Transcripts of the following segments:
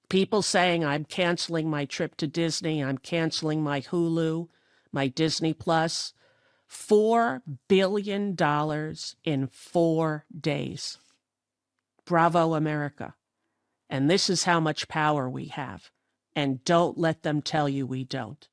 People saying I'm canceling my trip to Disney, I'm canceling my Hulu, my Disney Plus. $4 billion in 4 days. Bravo, America. And this is how much power we have. And don't let them tell you we don't.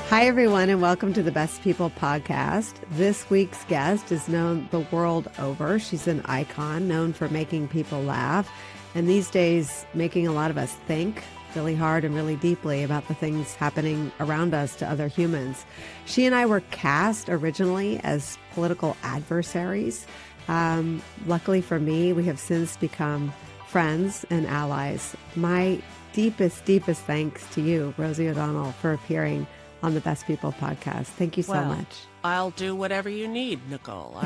Hi, everyone, and welcome to the Best People podcast. This week's guest is known the world over. She's an icon known for making people laugh, and these days making a lot of us think really hard and really deeply about the things happening around us to other humans. She and I were cast originally as political adversaries. Luckily for me, we have since become friends and allies. My deepest thanks to you, Rosie O'Donnell, for appearing on the Best People podcast. Thank you so much. I'll do whatever you need, Nicole.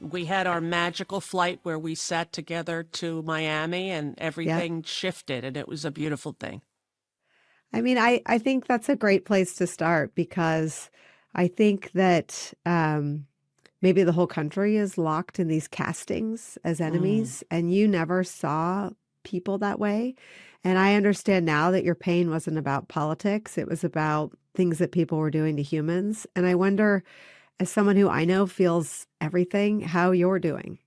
We had our magical flight where we sat together to Miami and everything shifted, and it was a beautiful thing. I mean, I think that's a great place to start, because I think that maybe the whole country is locked in these castings as enemies, and you never saw people that way. And I understand now that your pain wasn't about politics. It was about things that people were doing to humans. And I wonder, as someone who I know feels everything, how you're doing.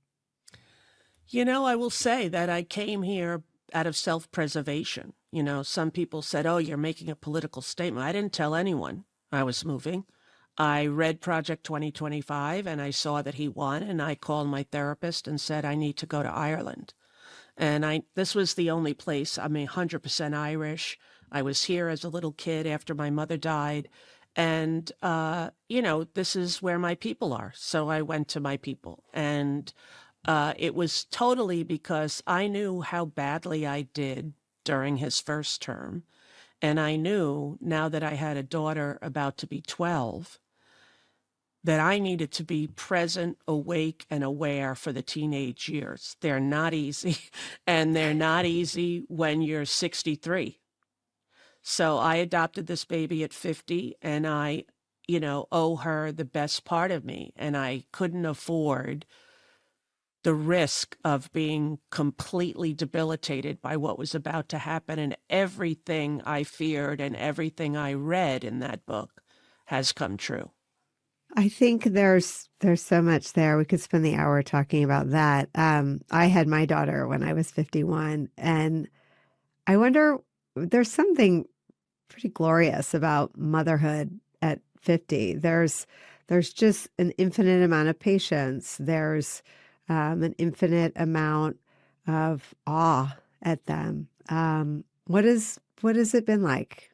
You know, I will say that I came here out of self-preservation. You know, some people said, oh, you're making a political statement. I didn't tell anyone I was moving. I read Project 2025 and I saw that he won, and I called my therapist and said, I need to go to Ireland. And this was the only place. I'm 100% Irish. I was here as a little kid after my mother died. And, this is where my people are. So I went to my people. And it was totally because I knew how badly I did during his first term. And I knew, now that I had a daughter about to be 12, that I needed to be present, awake, and aware for the teenage years. They're not easy, and they're not easy when you're 63. So I adopted this baby at 50, and I, owe her the best part of me, and I couldn't afford the risk of being completely debilitated by what was about to happen, and everything I feared and everything I read in that book has come true. I think there's so much there. We could spend the hour talking about that. I had my daughter when I was 51, and I wonder, there's something pretty glorious about motherhood at 50. There's just an infinite amount of patience. There's an infinite amount of awe at them. What has it been like?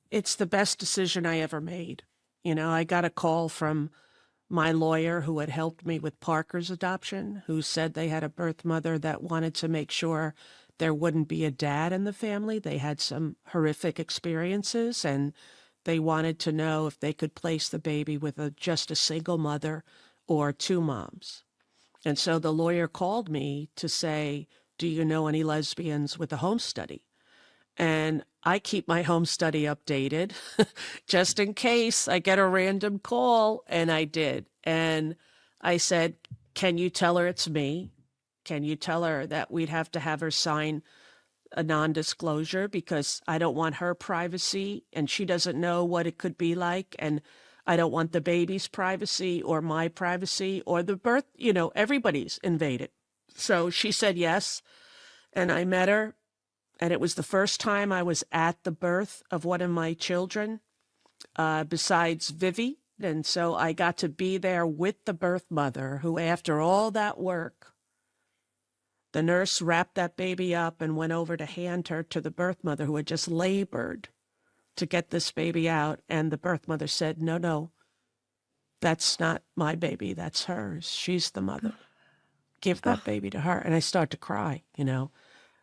It's the best decision I ever made. I got a call from my lawyer who had helped me with Parker's adoption, who said they had a birth mother that wanted to make sure there wouldn't be a dad in the family. They had some horrific experiences, and they wanted to know if they could place the baby with just a single mother or two moms. And so the lawyer called me to say, do you know any lesbians with a home study? And I keep my home study updated just in case I get a random call. And I did. And I said, can you tell her it's me? Can you tell her that we'd have to have her sign a non-disclosure, because I don't want her privacy and she doesn't know what it could be like. And I don't want the baby's privacy or my privacy or the birth, everybody's invaded. So she said yes. And I met her. And it was the first time I was at the birth of one of my children, besides Vivi. And so I got to be there with the birth mother, who, after all that work, the nurse wrapped that baby up and went over to hand her to the birth mother, who had just labored to get this baby out. And the birth mother said, no, that's not my baby. That's hers. She's the mother. Give that baby to her. And I started to cry,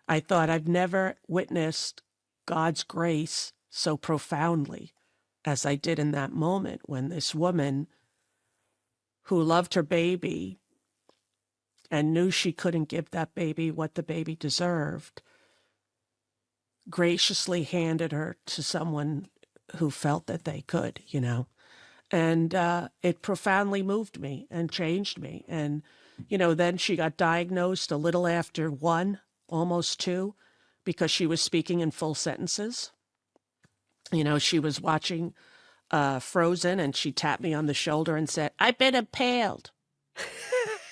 I thought, I've never witnessed God's grace so profoundly as I did in that moment, when this woman who loved her baby and knew she couldn't give that baby what the baby deserved, graciously handed her to someone who felt that they could, And it profoundly moved me and changed me. And, then she got diagnosed a little after 1, almost 2, because she was speaking in full sentences. She was watching Frozen, and she tapped me on the shoulder and said, "I've been impaled."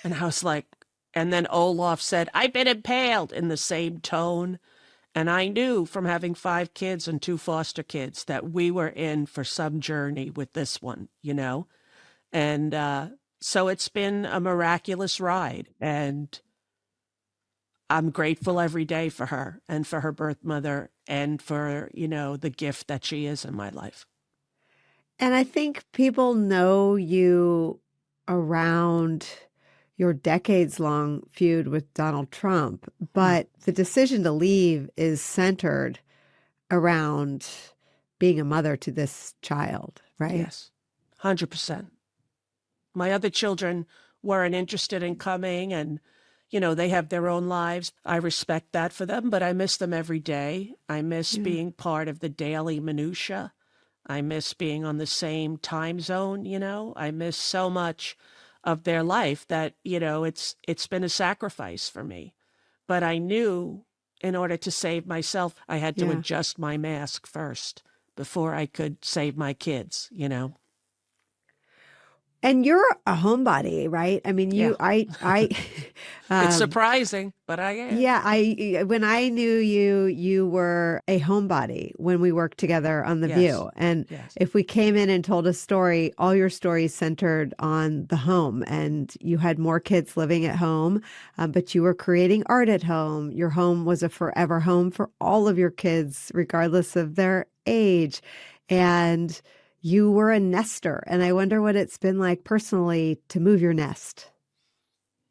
And I was like, and then Olaf said, "I've been impaled," in the same tone. And I knew from having 5 kids and 2 foster kids that we were in for some journey with this one. And so it's been a miraculous ride. And I'm grateful every day for her and for her birth mother and for, the gift that she is in my life. And I think people know you around your decades-long feud with Donald Trump, but the decision to leave is centered around being a mother to this child, right? Yes, 100%. My other children weren't interested in coming, and, they have their own lives. I respect that for them, but I miss them every day. I miss being part of the daily minutia. I miss being on the same time zone, I miss so much of their life that, it's been a sacrifice for me. But I knew in order to save myself, I had to adjust my mask first before I could save my kids. And you're a homebody, right? I mean, It's surprising, but I am. Yeah, when I knew you, you were a homebody when we worked together on The Yes. View. And Yes. if we came in and told a story, all your stories centered on the home, and you had more kids living at home, but you were creating art at home. Your home was a forever home for all of your kids, regardless of their age. And you were a nester. And I wonder what it's been like personally to move your nest.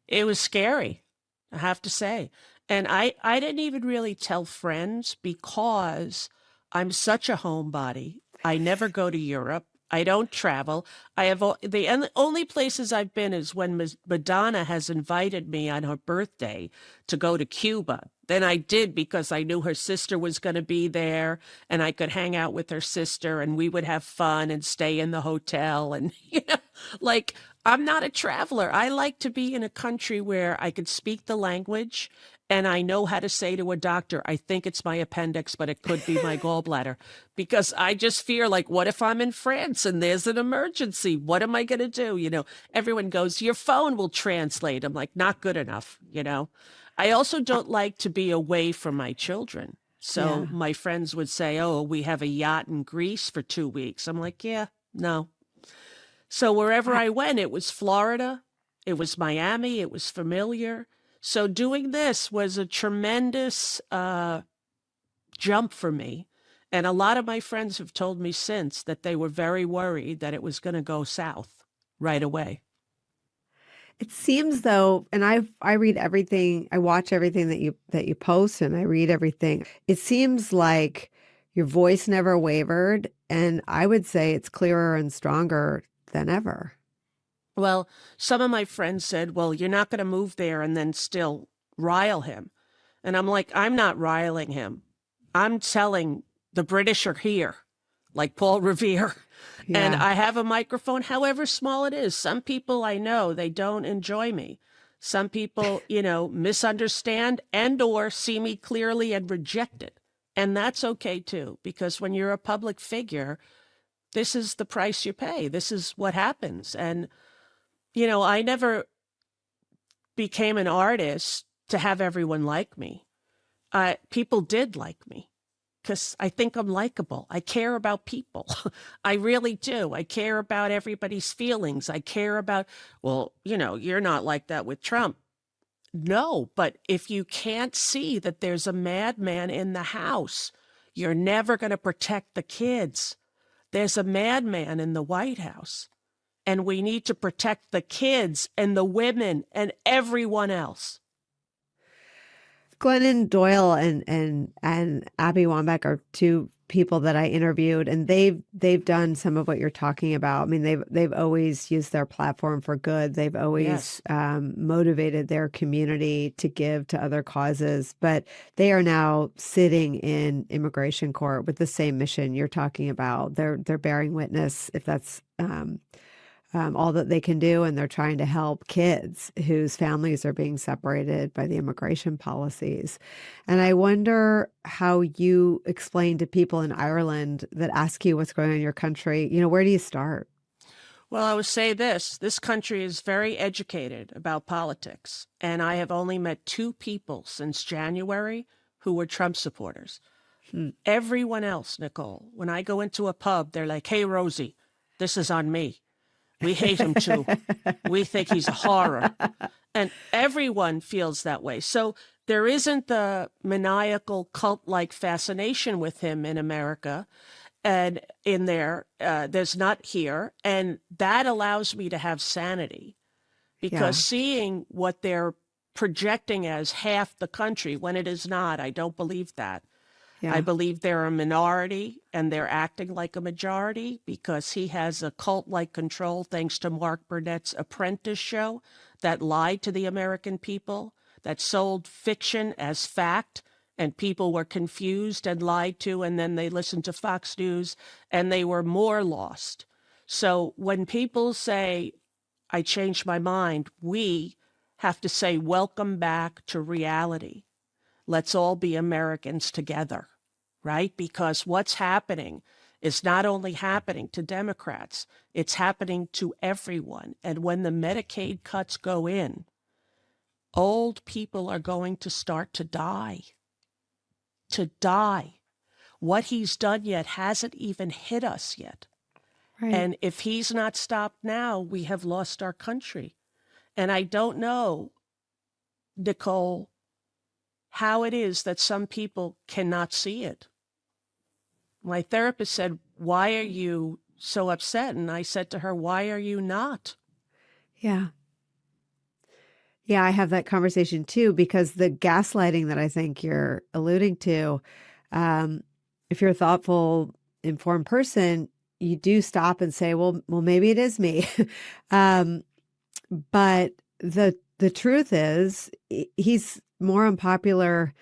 It was scary, I have to say. And I didn't even really tell friends because I'm such a homebody. I never go to Europe. I don't travel. I have the only places I've been is when Madonna has invited me on her birthday to go to Cuba. Then I did because I knew her sister was going to be there and I could hang out with her sister and we would have fun and stay in the hotel. And, like, I'm not a traveler. I like to be in a country where I could speak the language and I know how to say to a doctor, I think it's my appendix, but it could be my gallbladder. Because I just fear, like, what if I'm in France and there's an emergency? What am I going to do? Everyone goes, your phone will translate. I'm like, not good enough. I also don't like to be away from my children. So my friends would say, oh, we have a yacht in Greece for 2 weeks. I'm like, yeah, no. So wherever I went, it was Florida, it was Miami, it was familiar. So doing this was a tremendous jump for me. And a lot of my friends have told me since that they were very worried that it was going to go south right away. It seems though, and I read everything, I watch everything that you post, and I read everything. It seems like your voice never wavered, and I would say it's clearer and stronger than ever. Well, some of my friends said, well, you're not going to move there and then still rile him. And I'm like, I'm not riling him. I'm telling the British are here, like Paul Revere. And I have a microphone, however small it is. Some people I know, they don't enjoy me. Some people, misunderstand and or see me clearly and reject it. And that's okay too, because when you're a public figure, this is the price you pay. This is what happens. And, I never became an artist to have everyone like me. People did like me because I think I'm likable. I care about people. I really do. I care about everybody's feelings. I care about, well, you're not like that with Trump. No, but if you can't see that there's a madman in the house, you're never going to protect the kids. There's a madman in the White House, and we need to protect the kids and the women and everyone else. Glennon Doyle and Abby Wambach are two people that I interviewed, and they've done some of what you're talking about. I mean, they've always used their platform for good. They've always motivated their community to give to other causes, but they are now sitting in immigration court with the same mission you're talking about. They're bearing witness, if that's all that they can do, and they're trying to help kids whose families are being separated by the immigration policies. And I wonder how you explain to people in Ireland that ask you what's going on in your country, where do you start? Well, I would say this country is very educated about politics, and I have only met 2 people since January who were Trump supporters. Everyone else, Nicole, when I go into a pub, they're like, "Hey, Rosie, this is on me. We hate him too. We think he's a horror." And everyone feels that way. So there isn't the maniacal cult-like fascination with him in America and in there. There's not here. And that allows me to have sanity because seeing what they're projecting as half the country when it is not, I don't believe that. Yeah. I believe they're a minority and they're acting like a majority because he has a cult-like control thanks to Mark Burnett's Apprentice show that lied to the American people, that sold fiction as fact, and people were confused and lied to, and then they listened to Fox News and they were more lost. So when people say, "I changed my mind," we have to say, "Welcome back to reality. Let's all be Americans together," right? Because what's happening is not only happening to Democrats, it's happening to everyone. And when the Medicaid cuts go in, old people are going to start to die. What he's done yet hasn't even hit us yet. Right. And if he's not stopped now, we have lost our country. And I don't know, Nicole, how it is that some people cannot see it. My therapist said, "Why are you so upset?" And I said to her, "Why are you not?" Yeah. Yeah, I have that conversation too, because the gaslighting that I think you're alluding to, if you're a thoughtful, informed person, you do stop and say, well, maybe it is me. But the truth is, he's more unpopular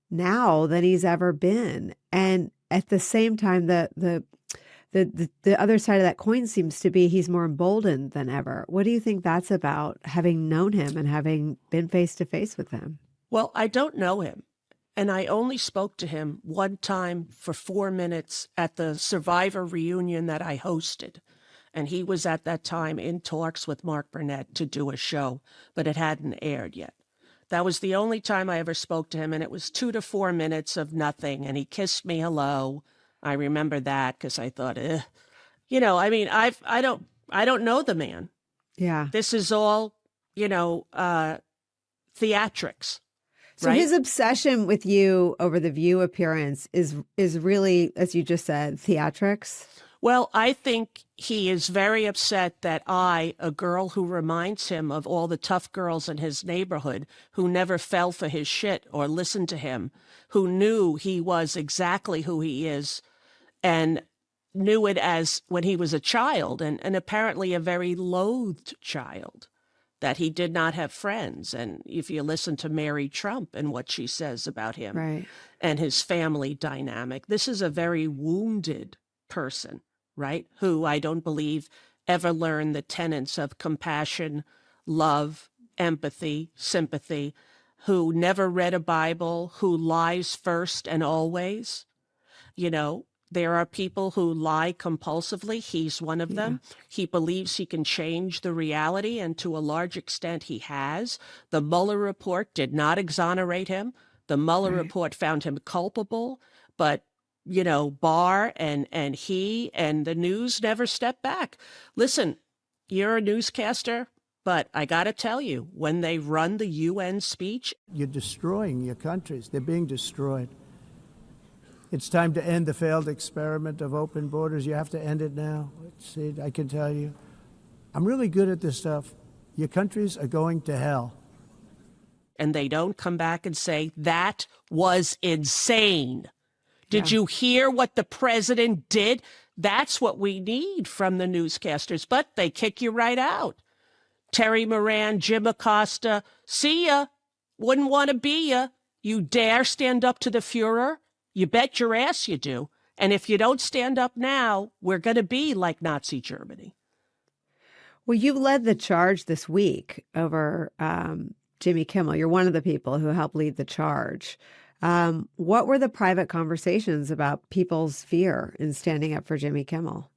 now than he's ever been. And at the same time, the other side of that coin seems to be he's more emboldened than ever. What do you think that's about, having known him and having been face to face with him? Well, I don't know him. And I only spoke to him one time for 4 minutes at the Survivor reunion that I hosted. And he was at that time in talks with Mark Burnett to do a show, but it hadn't aired yet. That was the only time I ever spoke to him, and it was 2 to 4 minutes of nothing, and he kissed me hello. I remember that because I thought, I don't know the man. Yeah. This is all, theatrics. So right? his obsession with you over the View appearance is really, as you just said, theatrics. Well, I think he is very upset that I, a girl who reminds him of all the tough girls in his neighborhood who never fell for his shit or listened to him, who knew he was exactly who he is and knew it as when he was a child and apparently a very loathed child, that he did not have friends. And if you listen to Mary Trump and what she says about him Right. and his family dynamic, this is a very wounded person, right? Who I don't believe ever learned the tenets of compassion, love, empathy, sympathy, who never read a Bible, who lies first and always. There are people who lie compulsively. He's one of them. He believes he can change the reality, and to a large extent he has. The Mueller report did not exonerate him. The Mueller report found him culpable, but Barr and he and the news never stepped back. Listen, you're a newscaster, but I got to tell you, when they run the UN speech, you're destroying your countries. They're being destroyed. It's time to end the failed experiment of open borders. You have to end it now. See, I can tell you, I'm really good at this stuff. Your countries are going to hell. And they don't come back and say, that was insane. Did you hear what the president did? That's what we need from the newscasters, but they kick you right out. Terry Moran, Jim Acosta, see ya. Wouldn't want to be ya. You dare stand up to the Fuhrer? You bet your ass you do. And if you don't stand up now, we're going to be like Nazi Germany. Well, you led the charge this week over Jimmy Kimmel. You're one of the people who helped lead the charge. What were the private conversations about people's fear in standing up for Jimmy Kimmel?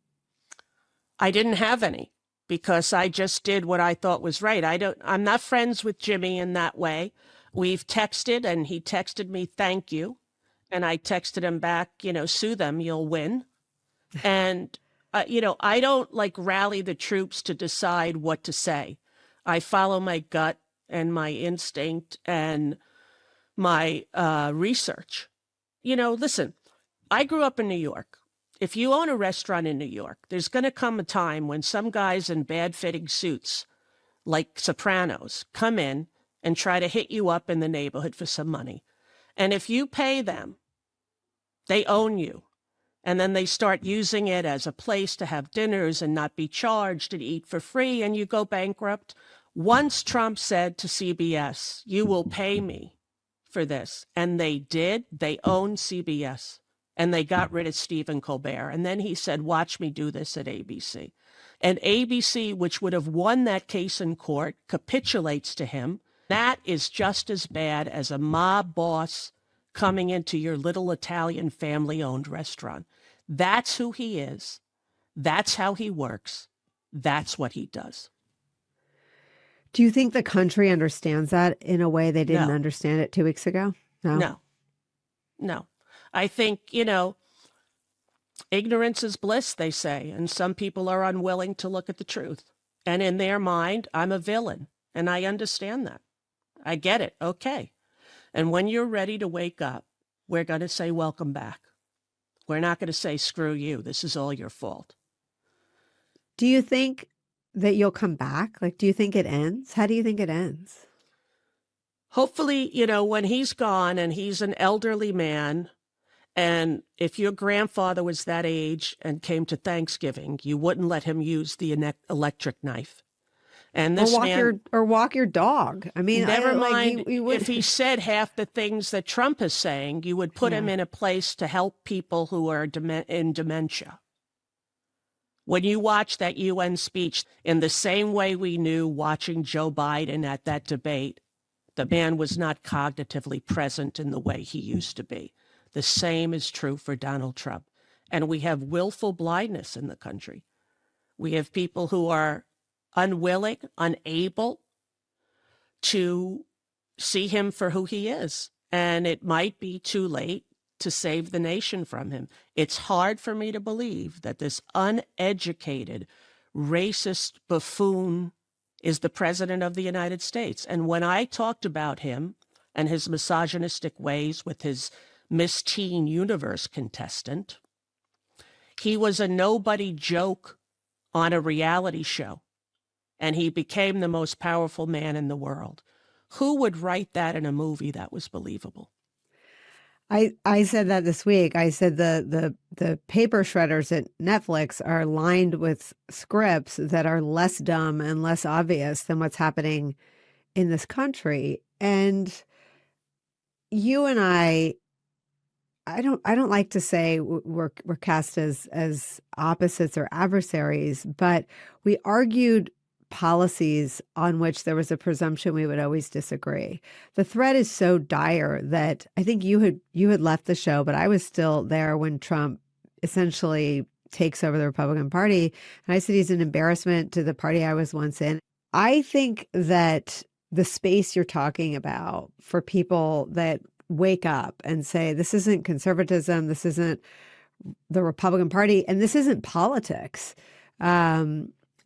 I didn't have any because I just did what I thought was right. I'm not friends with Jimmy in that way. We've texted and he texted me, thank you. And I texted him back, sue them, you'll win. And, I don't like rally the troops to decide what to say. I follow my gut and my instinct and my research. Listen, I grew up in New York. If you own a restaurant in New York, there's going to come a time when some guys in bad-fitting suits, like Sopranos, come in and try to hit you up in the neighborhood for some money. And if you pay them, they own you. And then they start using it as a place to have dinners and not be charged and eat for free, and you go bankrupt. Once Trump said to CBS, you will pay me for this. And they did. They owned CBS. And they got rid of Stephen Colbert. And then he said, watch me do this at ABC. And ABC, which would have won that case in court, capitulates to him. That is just as bad as a mob boss coming into your little Italian family-owned restaurant. That's who he is. That's how he works. That's what he does. Do you think the country understands that in a way they didn't understand it 2 weeks ago? No. I think, ignorance is bliss, they say, and some people are unwilling to look at the truth. And in their mind, I'm a villain, and I understand that. I get it. Okay. And when you're ready to wake up, we're going to say, welcome back. We're not going to say, screw you. This is all your fault. Do you think that you'll come back? Do you think it ends? How do you think it ends? Hopefully, when he's gone and he's an elderly man, and if your grandfather was that age and came to Thanksgiving, you wouldn't let him use the electric knife. And this walk your dog. I mean, never mind if he said half the things that Trump is saying, you would put him in a place to help people who are in dementia. When you watch that UN speech, in the same way we knew watching Joe Biden at that debate, the man was not cognitively present in the way he used to be. The same is true for Donald Trump. And we have willful blindness in the country. We have people who are unwilling, unable to see him for who he is. And it might be too late to save the nation from him. It's hard for me to believe that this uneducated, racist buffoon is the president of the United States. And when I talked about him and his misogynistic ways with his Miss Teen Universe contestant, he was a nobody joke on a reality show. And he became the most powerful man in the world. Who would write that in a movie that was believable? I said that this week. I said the paper shredders at Netflix are lined with scripts that are less dumb and less obvious than what's happening in this country. And you and I don't like to say we're cast as opposites or adversaries, but we argued policies on which there was a presumption we would always disagree. The threat is so dire that I think you had left the show, but I was still there when Trump essentially takes over the Republican Party. And I said he's an embarrassment to the party I was once in. I think that the space you're talking about for people that wake up and say, this isn't conservatism, this isn't the Republican Party, and this isn't politics,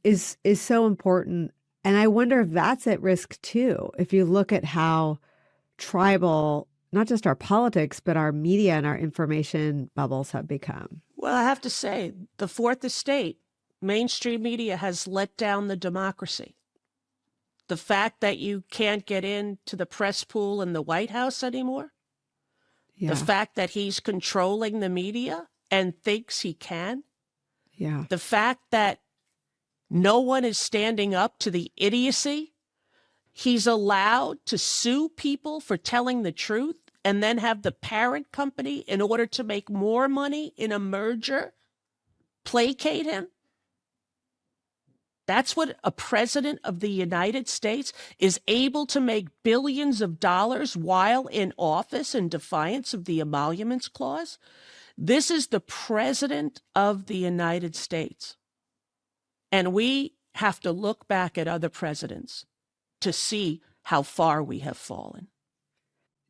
is so important. And I wonder if that's at risk too, if you look at how tribal, not just our politics, but our media and our information bubbles have become. Well, I have to say, the fourth estate, mainstream media has let down the democracy. The fact that you can't get into the press pool in the White House anymore, Yeah. The fact that he's controlling the media and thinks he can. Yeah. The fact that no one is standing up to the idiocy. He's allowed to sue people for telling the truth and then have the parent company, in order to make more money in a merger, placate him. That's what a president of the United States is able to make billions of dollars while in office in defiance of the Emoluments Clause. This is the president of the United States. And we have to look back at other presidents to see how far we have fallen.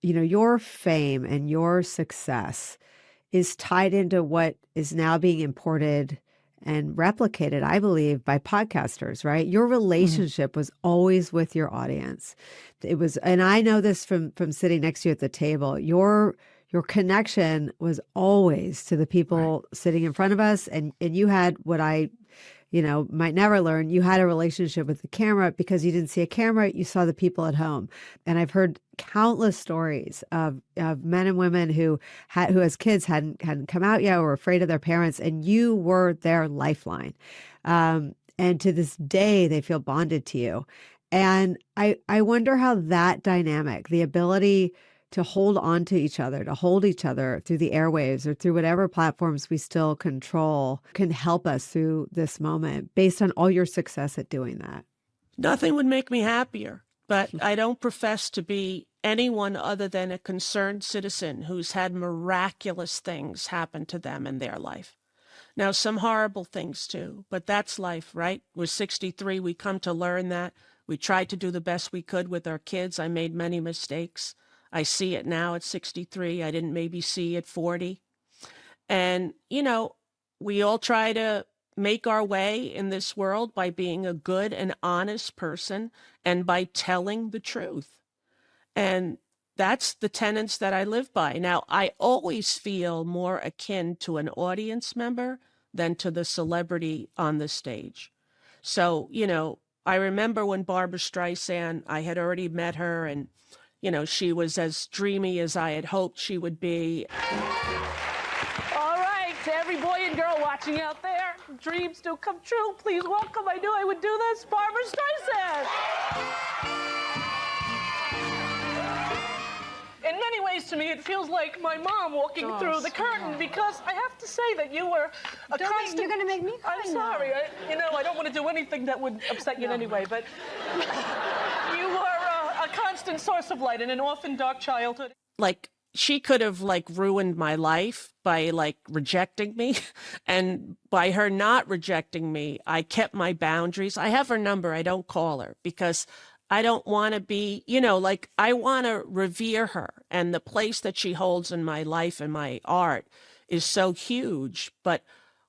You know, your fame and your success is tied into what is now being imported and replicated, I believe, by podcasters, right? Your relationship was always with your audience. It was, and I know this from sitting next to you at the table. Your connection was always to the people sitting in front of us, and you had what I might never learn. You had a relationship with the camera because you didn't see a camera, you saw the people at home. And I've heard countless stories of men and women who as kids hadn't come out yet or were afraid of their parents, and you were their lifeline. And to this day, they feel bonded to you. And I wonder how that dynamic, the ability to hold on to each other, to hold each other through the airwaves or through whatever platforms we still control, can help us through this moment based on all your success at doing that. Nothing would make me happier, but I don't profess to be anyone other than a concerned citizen who's had miraculous things happen to them in their life. Now, some horrible things too, but that's life, right? We're 63. We come to learn that. We tried to do the best we could with our kids. I made many mistakes. I see it now at 63. I didn't maybe see at 40. And, we all try to make our way in this world by being a good and honest person and by telling the truth. And that's the tenets that I live by. Now, I always feel more akin to an audience member than to the celebrity on the stage. So, I remember when Barbra Streisand, I had already met her, and she was as dreamy as I had hoped she would be. All right, to every boy and girl watching out there, dreams do come true. Please welcome, I knew I would do this, Barbra Streisand. In many ways, to me, it feels like my mom walking through the curtain, because I have to say that you were a constant... You're going to make me cry. I'm sorry. I don't want to do anything that would upset you in any way, but you were a constant source of light in an often dark childhood. Like, she could have ruined my life by rejecting me. And by her not rejecting me, I kept my boundaries. I have her number. I don't call her because I don't want to be, I want to revere her. And the place that she holds in my life and my art is so huge. But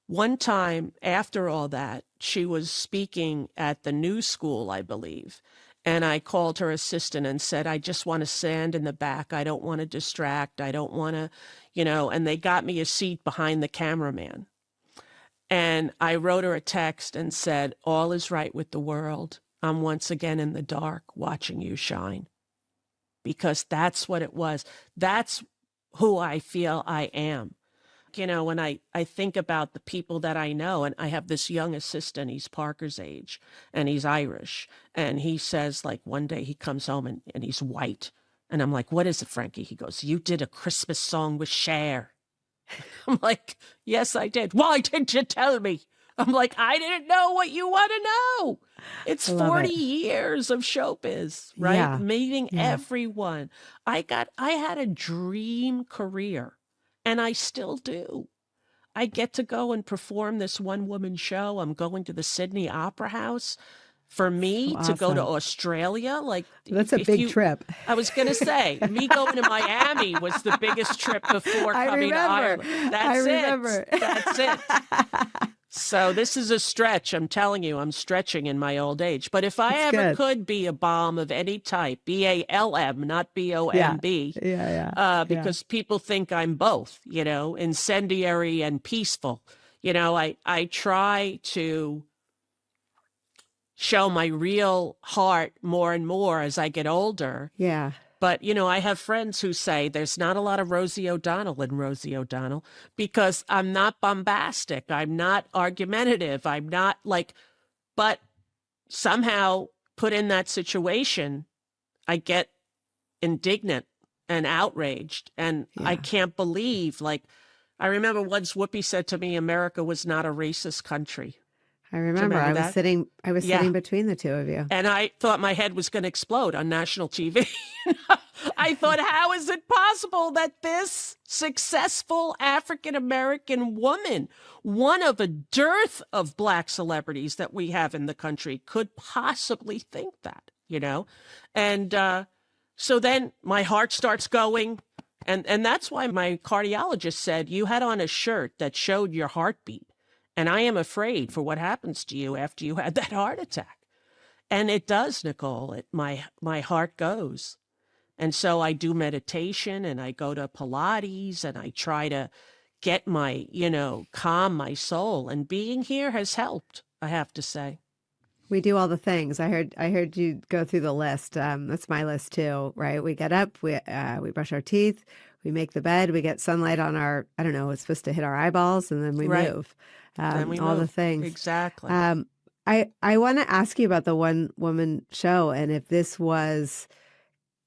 one time after all that, she was speaking at the New School, I believe. And I called her assistant and said, I just want to stand in the back. I don't want to distract. I don't want to, and they got me a seat behind the cameraman. And I wrote her a text and said, all is right with the world. I'm once again in the dark watching you shine. Because that's what it was. That's who I feel I am. When I think about the people that I know, and I have this young assistant, he's Parker's age, and he's Irish. And he says, one day he comes home and he's white. And I'm like, what is it, Frankie? He goes, you did a Christmas song with Cher. I'm like, yes, I did. Why didn't you tell me? I'm like, I didn't know what you want to know. It's 40 years of showbiz, right? Yeah. Meeting everyone. I had a dream career. And I still do. I get to go and perform this one-woman show. I'm going to the Sydney Opera House. For me to go to Australia, that's a big trip. I was going to say, me going to Miami was the biggest trip before coming to Ireland. That's it. So this is a stretch. I'm telling you, I'm stretching in my old age. But if I ever could be a bomb of any type, BALM, not BOMB, because people think I'm both, incendiary and peaceful. I try to show my real heart more and more as I get older. Yeah. But, I have friends who say there's not a lot of Rosie O'Donnell in Rosie O'Donnell because I'm not bombastic. I'm not argumentative. I'm not like, but somehow put in that situation, I get indignant and outraged. And I Yeah. can't believe, like, I remember once Whoopi said to me, America was not a racist country. I Do you remember remember that? I was Yeah. sitting between the two of you. And I thought my head was going to explode on national TV. I thought, how is it possible that this successful African American woman, one of a dearth of Black celebrities that we have in the country, could possibly think that, And so then my heart starts going. And that's why my cardiologist said, you had on a shirt that showed your heartbeat. And I am afraid for what happens to you after you had that heart attack. And it does, Nicole. My heart goes. And so I do meditation and I go to Pilates and I try to get my, calm my soul. And being here has helped, I have to say. We do all the things. I heard you go through the list. That's my list too, right? We get up, we brush our teeth, we make the bed, we get sunlight on our, I don't know, it's supposed to hit our eyeballs, and then we Right. move. Then we all the move. things. Exactly. I want to ask you about the one woman show, and if this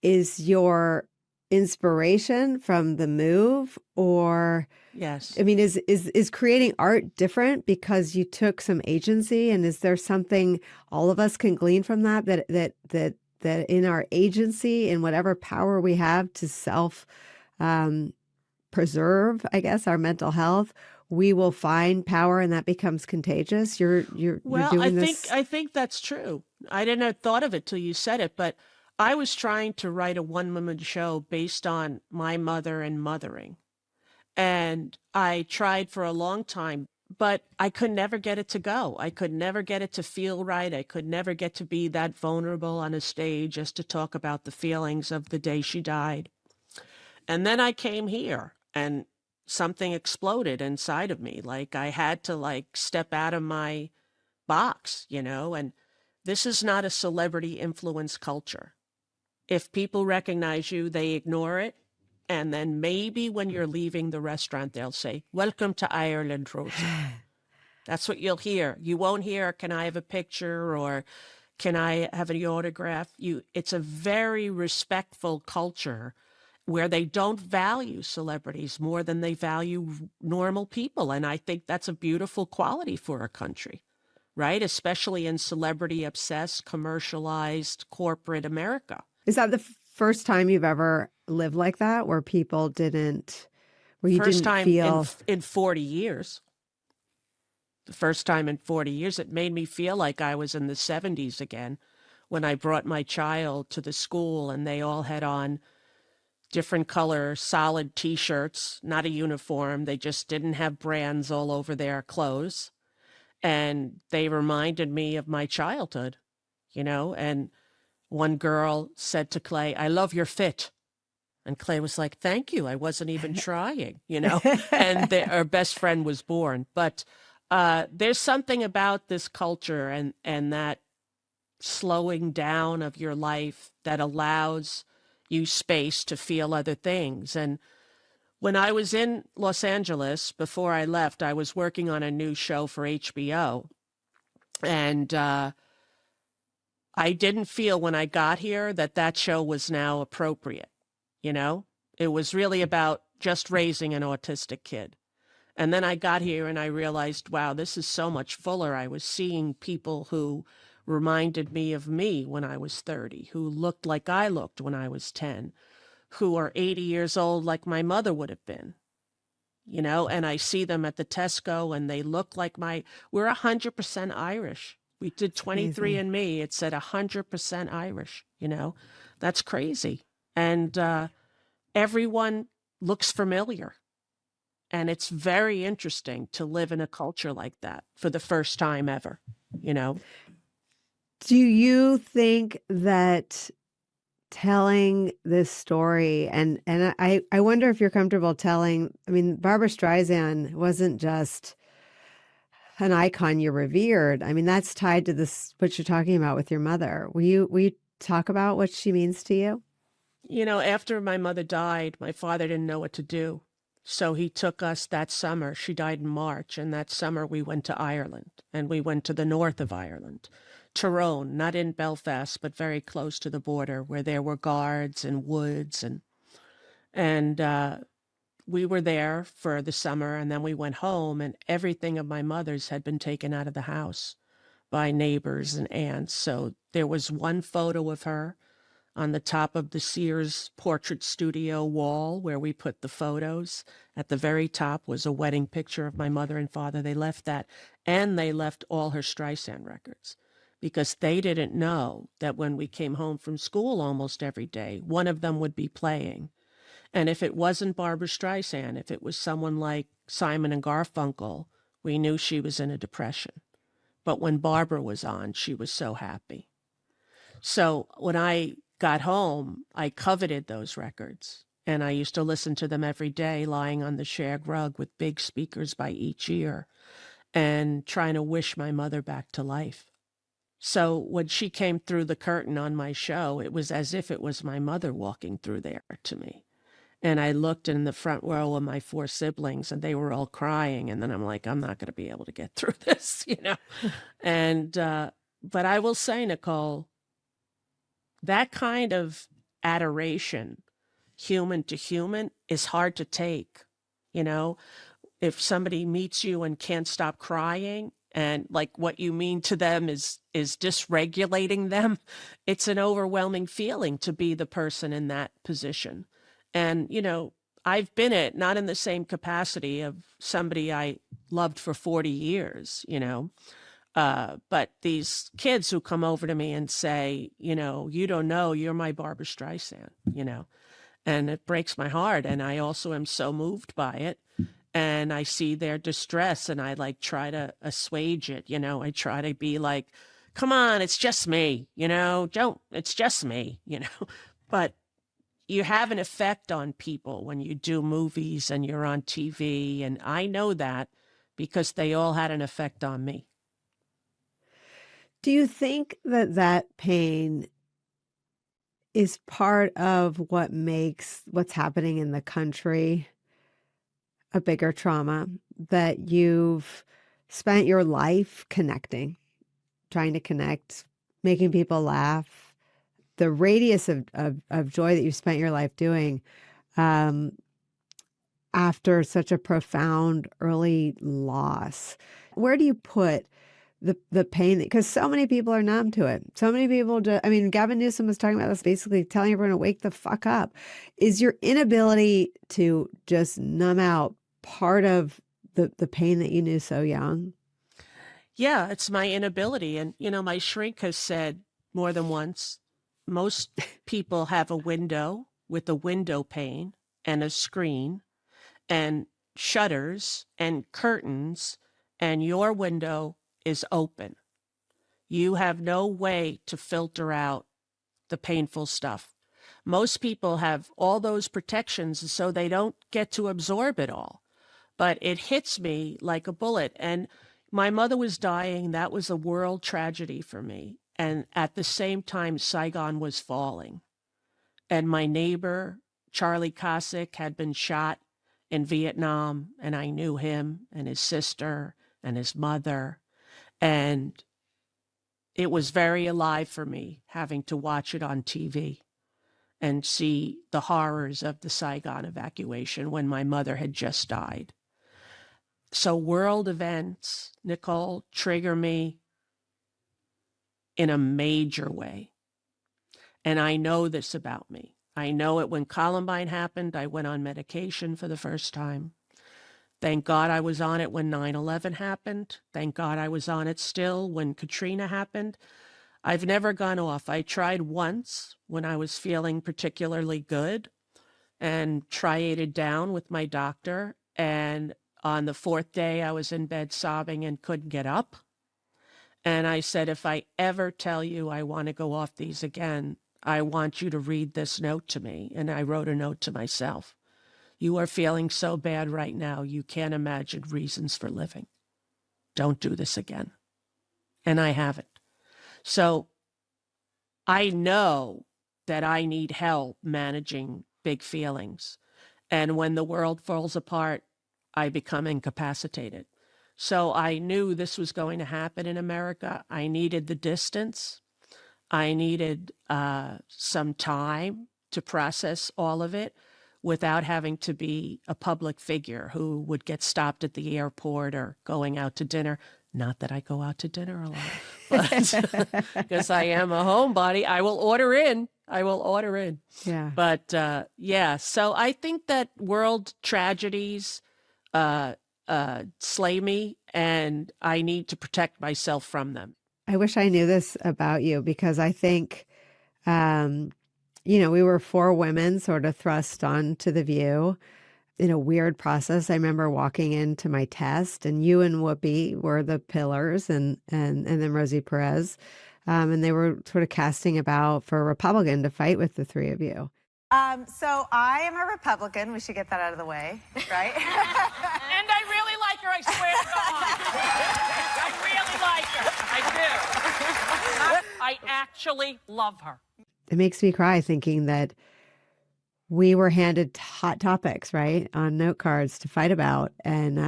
is your inspiration from the move, or Yes. I mean, is creating art different because you took some agency, and is there something all of us can glean from that in our agency, in whatever power we have to self preserve, I guess, our mental health, we will find power, and that becomes contagious. You're Well, doing this. I think that's true. I didn't have thought of it till you said it, but I was trying to write a one-woman show based on my mother and mothering. And I tried for a long time, but I could never get it to go. I could never get it to feel right. I could never get to be that vulnerable on a stage just to talk about the feelings of the day she died. And then I came here and something exploded inside of me. Like I had to step out of my box, and this is not a celebrity influence culture. If people recognize you, they ignore it. And then maybe when you're leaving the restaurant, they'll say, "Welcome to Ireland, Rosie." That's what you'll hear. You won't hear, "Can I have a picture?" or "Can I have an autograph?" It's a very respectful culture where they don't value celebrities more than they value normal people. And I think that's a beautiful quality for a country, right? Especially in celebrity obsessed, commercialized, corporate America. Is that the first time you've ever lived like that, where you First didn't time feel in 40 years. The first time in 40 years, it made me feel like I was in the 70s again when I brought my child to the school and they all had on different color solid T-shirts, not a uniform. They just didn't have brands all over their clothes. And they reminded me of my childhood, and one girl said to Clay, "I love your fit." And Clay was like, "Thank you. I wasn't even trying," and our best friend was born. But there's something about this culture and that slowing down of your life that allows you space to feel other things. And when I was in Los Angeles, before I left, I was working on a new show for HBO. And I didn't feel when I got here that show was now appropriate. It was really about just raising an autistic kid. And then I got here and I realized, wow, this is so much fuller. I was seeing people who reminded me of me when I was 30, who looked like I looked when I was 10, who are 80 years old like my mother would have been, and I see them at the Tesco and they look like we're 100% Irish. We did 23andMe. It said 100% Irish, that's crazy. And everyone looks familiar. And it's very interesting to live in a culture like that for the first time ever, Do you think that telling this story, and I wonder if you're comfortable telling, I mean, Barbara Streisand wasn't just an icon you revered. I mean, that's tied to this, what you're talking about with your mother. Will you talk about what she means to you? After my mother died, my father didn't know what to do. So he took us that summer. She died in March. And that summer we went to Ireland, and we went to the north of Ireland, Tyrone, not in Belfast, but very close to the border where there were guards and woods. And we were there for the summer, and then we went home, and everything of my mother's had been taken out of the house by neighbors and aunts. So there was one photo of her on the top of the Sears portrait studio wall where we put the photos. At the very top was a wedding picture of my mother and father. They left that, and they left all her Streisand records because they didn't know that when we came home from school almost every day, one of them would be playing. And if it wasn't Barbra Streisand, if it was someone like Simon and Garfunkel, we knew she was in a depression. But when Barbara was on, she was so happy. So when I got home, I coveted those records, and I used to listen to them every day lying on the shag rug with big speakers by each ear and trying to wish my mother back to life. So when she came through the curtain on my show, it was as if it was my mother walking through there to me. And I looked in the front row of my 4 siblings, and they were all crying. And then I'm like, I'm not going to be able to get through this, And, but I will say, Nicole, that kind of adoration, human to human, is hard to take. If somebody meets you and can't stop crying, and like what you mean to them is dysregulating them, it's an overwhelming feeling to be the person in that position. And, I've been it, not in the same capacity of somebody I loved for 40 years, but these kids who come over to me and say, you don't know, you're my Barbra Streisand, and it breaks my heart. And I also am so moved by it. And I see their distress, and I try to assuage it. I try to be like, come on, it's just me, it's just me, but you have an effect on people when you do movies and you're on TV. And I know that because they all had an effect on me. Do you think that pain is part of what makes what's happening in the country a bigger trauma? That you've spent your life trying to connect, making people laugh, the radius of joy that you spent your life doing after such a profound early loss. Where do you put the pain? Because so many people are numb to it. So many people Gavin Newsom was talking about this, basically telling everyone to wake the fuck up. Is your inability to just numb out part of the pain that you knew so young? Yeah, it's my inability. And, my shrink has said more than once, most people have a window with a window pane and a screen and shutters and curtains, and your window is open. You have no way to filter out the painful stuff. Most people have all those protections so they don't get to absorb it all. But it hits me like a bullet. And my mother was dying. That was a world tragedy for me. And at the same time, Saigon was falling. And my neighbor, Charlie Cosick, had been shot in Vietnam, and I knew him and his sister and his mother. And it was very alive for me having to watch it on TV and see the horrors of the Saigon evacuation when my mother had just died. So world events, Nicole, trigger me in a major way. And I know this about me. I know it when Columbine happened. I went on medication for the first time. Thank God I was on it when 9/11 happened. Thank God I was on it still when Katrina happened. I've never gone off. I tried once when I was feeling particularly good and triated down with my doctor. And on the 4th day, I was in bed sobbing and couldn't get up. And I said, if I ever tell you I want to go off these again, I want you to read this note to me. And I wrote a note to myself. You are feeling so bad right now, you can't imagine reasons for living. Don't do this again. And I haven't. So I know that I need help managing big feelings. And when the world falls apart, I become incapacitated. So I knew this was going to happen in America. I needed the distance. I needed some time to process all of it without having to be a public figure who would get stopped at the airport or going out to dinner. Not that I go out to dinner a lot, but because I am a homebody, I will order in. Yeah. But yeah, so I think that world tragedies slay me, and I need to protect myself from them. I wish I knew this about you because I think, we were 4 women sort of thrust onto The View in a weird process. I remember walking into my test, and you and Whoopi were the pillars, and then Rosie Perez, and they were sort of casting about for a Republican to fight with the 3 of you. So I am a Republican. We should get that out of the way, right? And I really like her, I swear to God. I really like her. I do. I actually love her. It makes me cry thinking that we were handed hot topics, right, on note cards to fight about, and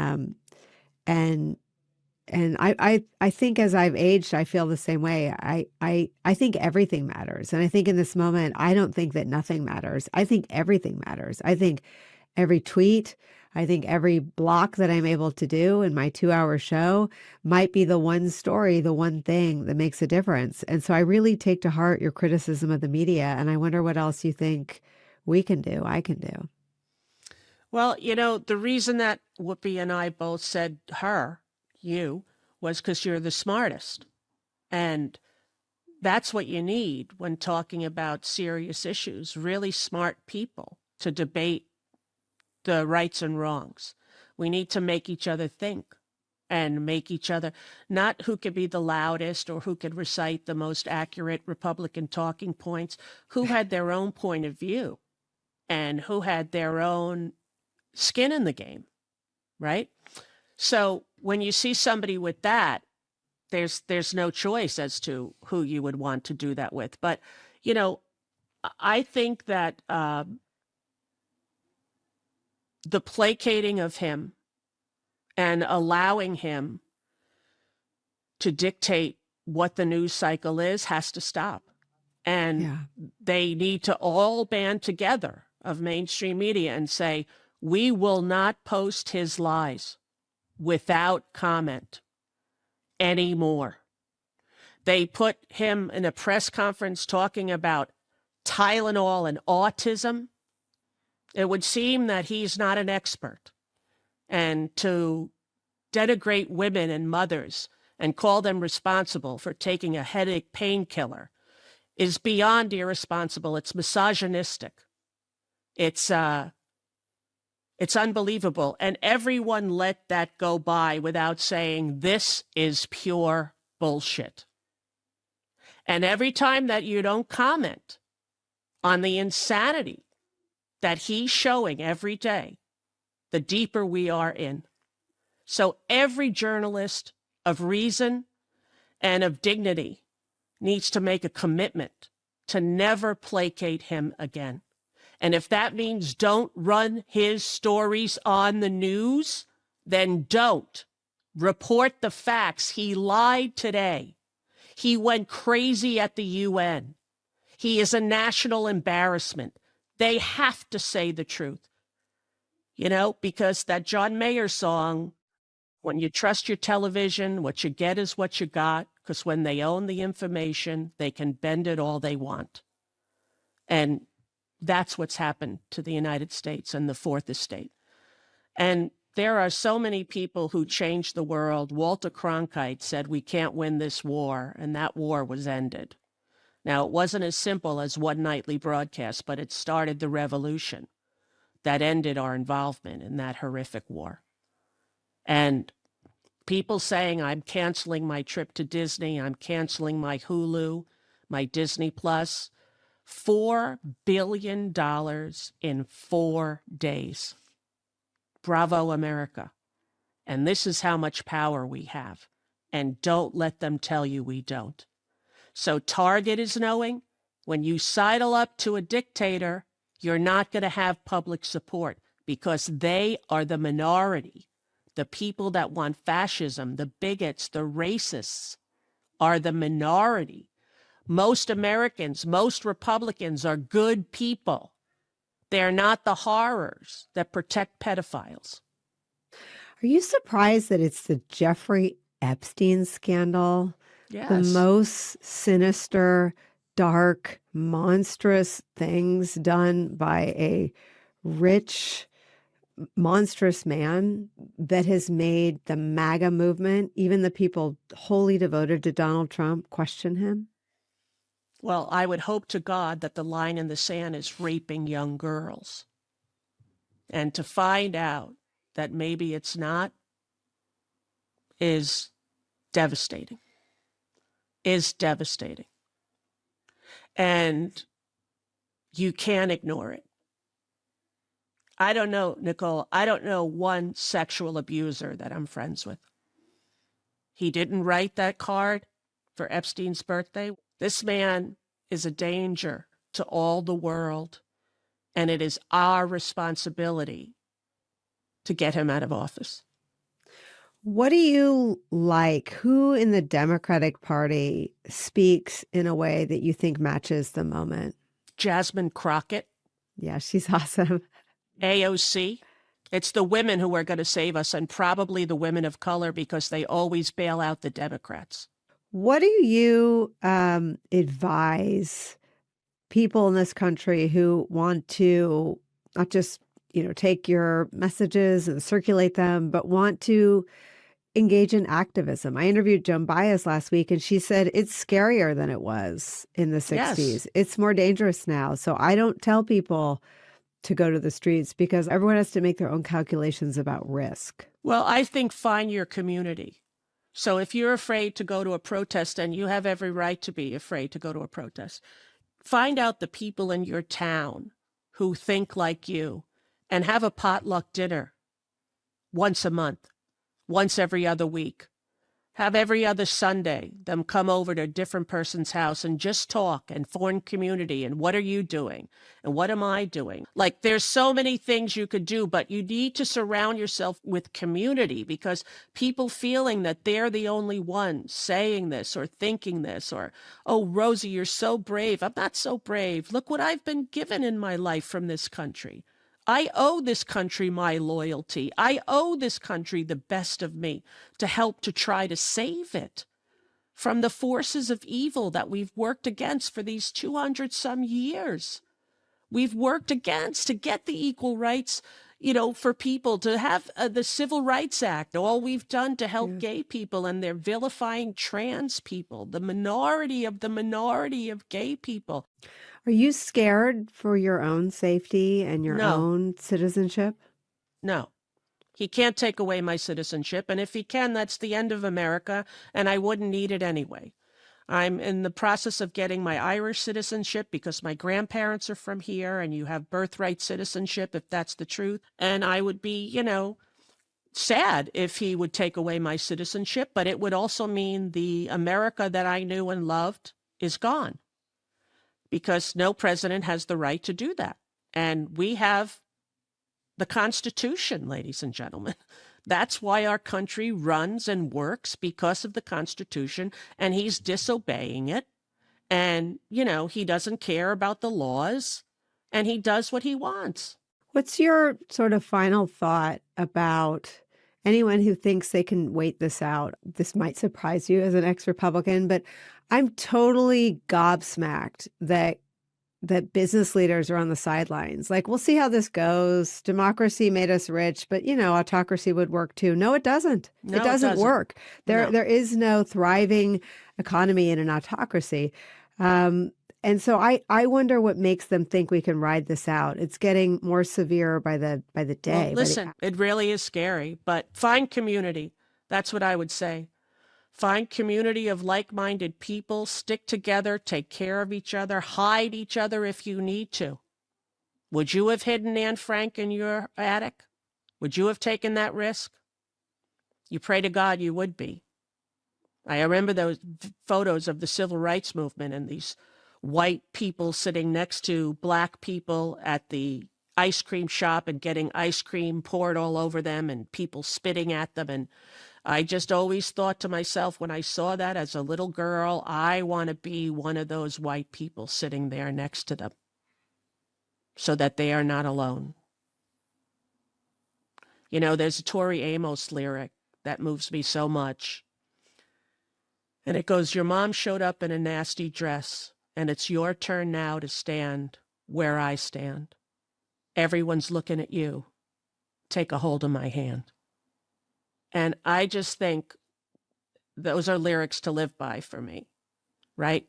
I think as I've aged, I feel the same way. I think everything matters, and I think in this moment, I don't think that nothing matters. I think everything matters. I think every tweet, I think every block that I'm able to do in my 2-hour show might be the one story, the one thing that makes a difference. And so I really take to heart your criticism of the media, and I wonder what else you think we can do, I can do. Well, the reason that Whoopi and I both said you, was because you're the smartest. And that's what you need when talking about serious issues, really smart people to debate the rights and wrongs. We need to make each other think and make each other, not who could be the loudest or who could recite the most accurate Republican talking points, who had their own point of view and who had their own skin in the game, right? So when you see somebody with that, there's no choice as to who you would want to do that with. But, I think that the placating of him and allowing him to dictate what the news cycle is has to stop. And they need to all band together of mainstream media and say, we will not post his lies without comment anymore. They put him in a press conference talking about Tylenol and autism. It would seem that he's not an expert. And to denigrate women and mothers and call them responsible for taking a headache painkiller is beyond irresponsible. It's misogynistic. It's unbelievable. And everyone let that go by without saying, this is pure bullshit. And every time that you don't comment on the insanity that he's showing every day, the deeper we are in. So every journalist of reason and of dignity needs to make a commitment to never placate him again. And if that means don't run his stories on the news, then don't. Report the facts. He lied today. He went crazy at the UN. He is a national embarrassment. They have to say the truth. Because that John Mayer song, when you trust your television, what you get is what you got, because when they own the information, they can bend it all they want. And that's what's happened to the United States and the Fourth Estate. And there are so many people who changed the world. Walter Cronkite said, we can't win this war, and that war was ended. Now, it wasn't as simple as one nightly broadcast, but it started the revolution that ended our involvement in that horrific war. And people saying, I'm canceling my trip to Disney, I'm canceling my Hulu, my Disney Plus, $4 billion in 4 days. Bravo, America. And this is how much power we have. And don't let them tell you we don't. So Target is knowing, When you sidle up to a dictator, you're not going to have public support because they are the minority. The people that want fascism, the bigots, the racists are the minority. Most Americans, most Republicans are good people. They're not the horrors that protect pedophiles. Are you surprised that it's the Jeffrey Epstein scandal? Yes. The most sinister, dark, monstrous things done by a rich, monstrous man that has made the MAGA movement, even the people wholly devoted to Donald Trump, question him? Well, I would hope to God that the line in the sand is raping young girls. And to find out that maybe it's not is devastating. Is devastating. And you can't ignore it. I don't know, Nicole, I don't know one sexual abuser that I'm friends with. He didn't write that card for Epstein's birthday. This man is a danger to all the world, and it is our responsibility to get him out of office. What do you like? Who in the Democratic Party speaks in a way that you think matches the moment? Jasmine Crockett, Yeah, she's awesome. AOC. It's the women who are going to save us, and probably the women of color, because they always bail out the Democrats. What do you advise people in this country who want to not just, take your messages and circulate them, but want to engage in activism? I interviewed Joan Baez last week, and she said it's scarier than it was in the 60s. Yes. It's more dangerous now. So I don't tell people to go to the streets because everyone has to make their own calculations about risk. Well, I think find your community. So if you're afraid to go to a protest, and you have every right to be afraid to go to a protest, find out the people in your town who think like you and have a potluck dinner once a month, once every other week. Have every other Sunday them come over to a different person's house and just talk and form community. And what are you doing? And what am I doing? Like, there's so many things you could do, but you need to surround yourself with community, because people feeling that they're the only one saying this or thinking this, or, oh, Rosie, you're so brave. I'm not so brave. Look what I've been given in my life from this country. I owe this country my loyalty. I owe this country the best of me to help to try to save it from the forces of evil that we've worked against for these 200 some years. We've worked against to get the equal rights, for people to have the Civil Rights Act. All we've done to help gay people, and they're vilifying trans people, the minority of gay people. Are you scared for your own safety and your No. own citizenship? No, he can't take away my citizenship. And if he can, that's the end of America, and I wouldn't need it anyway. I'm in the process of getting my Irish citizenship because my grandparents are from here, and you have birthright citizenship if that's the truth. And I would be, sad if he would take away my citizenship, but it would also mean the America that I knew and loved is gone, because no president has the right to do that. And we have the Constitution, ladies and gentlemen. That's why our country runs and works, because of the Constitution, and he's disobeying it. And, he doesn't care about the laws, and he does what he wants. What's your sort of final thought about anyone who thinks they can wait this out? This might surprise you as an ex-Republican, but I'm totally gobsmacked that business leaders are on the sidelines. Like, we'll see how this goes. Democracy made us rich, but autocracy would work too. No, it doesn't. No, it doesn't work. No. There is no thriving economy in an autocracy. And so I wonder what makes them think we can ride this out. It's getting more severe by the day. Well, listen, it really is scary, but find community. That's what I would say. Find community of like-minded people, stick together, take care of each other, hide each other if you need to. Would you have hidden Anne Frank in your attic? Would you have taken that risk? You pray to God you would be. I remember those photos of the civil rights movement and these white people sitting next to black people at the ice cream shop and getting ice cream poured all over them and people spitting at them. And I just always thought to myself when I saw that as a little girl, I want to be one of those white people sitting there next to them so that they are not alone. You know, there's a Tori Amos lyric that moves me so much. And it goes, your mom showed up in a nasty dress, and it's your turn now to stand where I stand. Everyone's looking at you. Take a hold of my hand. And I just think those are lyrics to live by for me, right?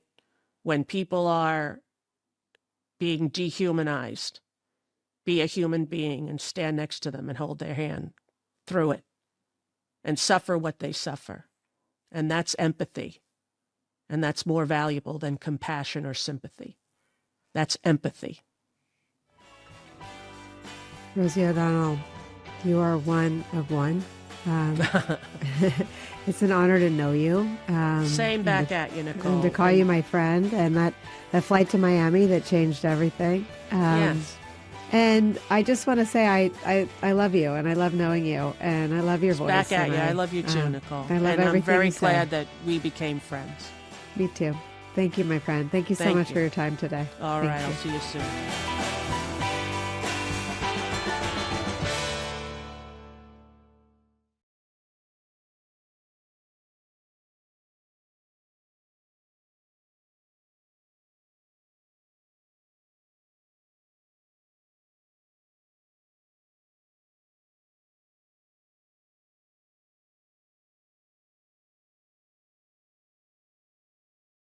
When people are being dehumanized, be a human being and stand next to them and hold their hand through it and suffer what they suffer. And that's empathy. And that's more valuable than compassion or sympathy. That's empathy. Rosie O'Donnell, you are one of one. It's an honor to know you. Same back at you, Nicole. And to call you my friend, and that flight to Miami that changed everything. Yes. And I just want to say I love you, and I love knowing you, and I love your voice. Back at and you. I love you too, Nicole. I love and everything I'm very you say. glad that we became friends. Me too. Thank you, my friend. Thank you so Thank much you. for your time today. All Thank right, you. I'll see you soon.